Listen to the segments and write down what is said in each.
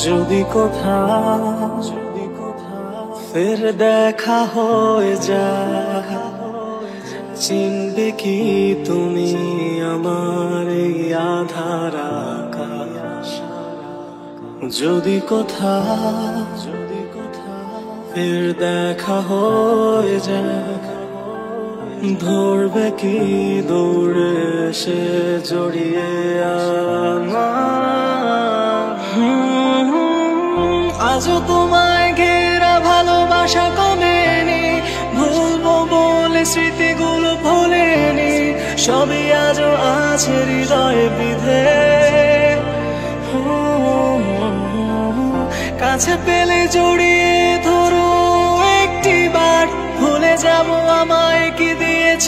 যদি কোথাও ফের দেখা হয়ে যায়, চিনবে কি তুমি আমার এই আধার আকাশ? যদি কোথাও ফের দেখা হয়ে যায়, ধরবে কি দৌড়ে সে জড়িয়ে আজও তোমায় ঘেরা ভালোবাসা কমেনি, ভুলবো বলে স্মৃতিগুলো ভোলেনি, সবই আজও আছে হৃদয়ে বিধে। কাছে পেলে জড়িয়ে ধরো একটিবার, ভুলে যাবো আমায় কি দিয়েছ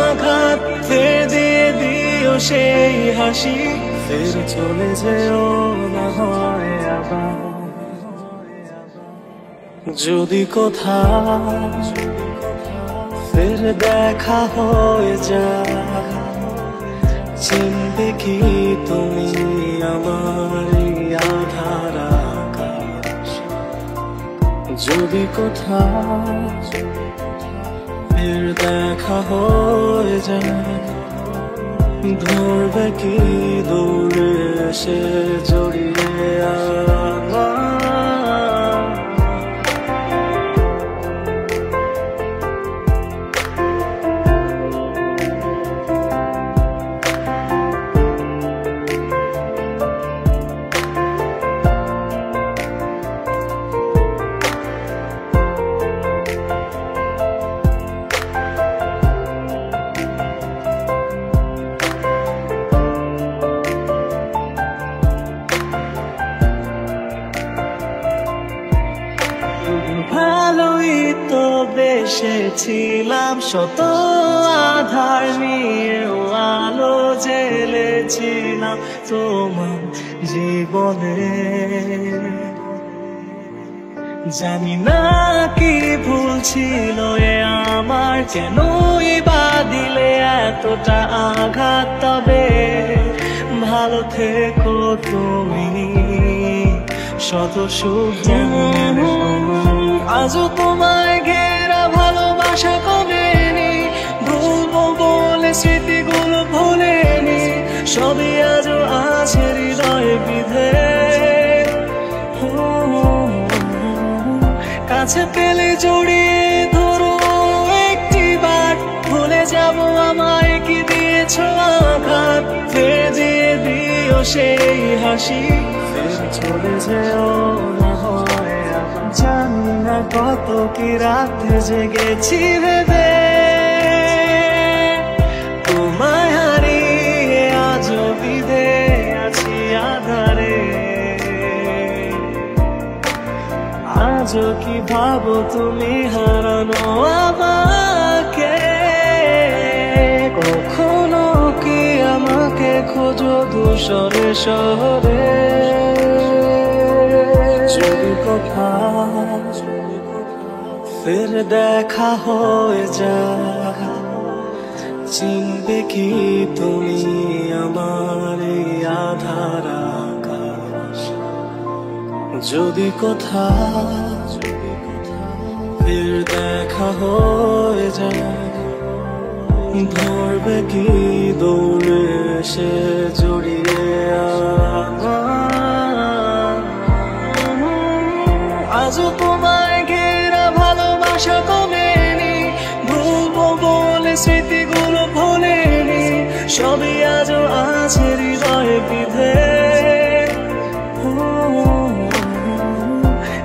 আঘাত, ফের দিয়ে দিও সেই হাসি, ফের চলে যেও না হয় আবার। যদি কোথাও ফের দেখা হয়ে যায়, চিনবে কি তুমি আমার আধার আকাশ? যদি কোথাও ফের দেখা হয়ে যায়, ধরবে কি দৌড়ে সে জড়িয়ে ভালোই তো বেসেছিলাম, শত আধার নিয়েও আলো জ্বেলেছিলাম তোমার জীবনে। জানি না কি ভুল ছিল এ আমার, কেনই বা দিলে এতটা আঘাত, তবে ভালো থেকো তুমি, শত সুখ জানো। আজও তোমায় ঘেরা ভালোবাসা কমেনি, ভুলবো বলে স্মৃতিগুলো ভোলেনি, সবই আজও আছে হৃদয়ে বিধে। কাছে পেলে জড়িয়ে ধরো একটিবার, ভুলে যাবো আমায় কি দিয়েছ আঘাত, ফের দিয়ে দিও সেই হাসি, ফের চলে যেও না হয় আবার। জানি না কত কি রাতে জেগেছি ভেবে, তোমায় হারিয়ে আজও বিধে আছি আধারে। আজও কি ভাবো তুমি হারানো আমাকে, কখনো কি আমাকে খোঁজো ধূসরে শহরে? যদি কোথাও ফের দেখা হয়ে যায়, চিনবে কি তুমি আমার এই আধার আকাশ? যদি কোথাও ফের দেখা হয়ে যায়, ধরবে কি দৌড়ে সে জড়িয়ে আজও তোমায় ঘেরা ভালোবাসা কমেনি, ভুলবো বলে স্মৃতিগুলো ভোলেনি, সবই আজও আছে হৃদয়ে বিধে।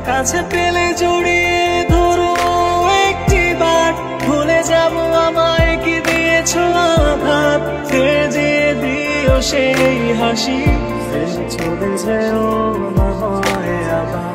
কাছে পেলে জড়িয়ে ধরো একটিবার, ভুলে যাবো আমায় কি দিয়েছ আঘাত, ফের দিয়ে দিও সেই হাসি, ফের চলে যেও না হয় আবার।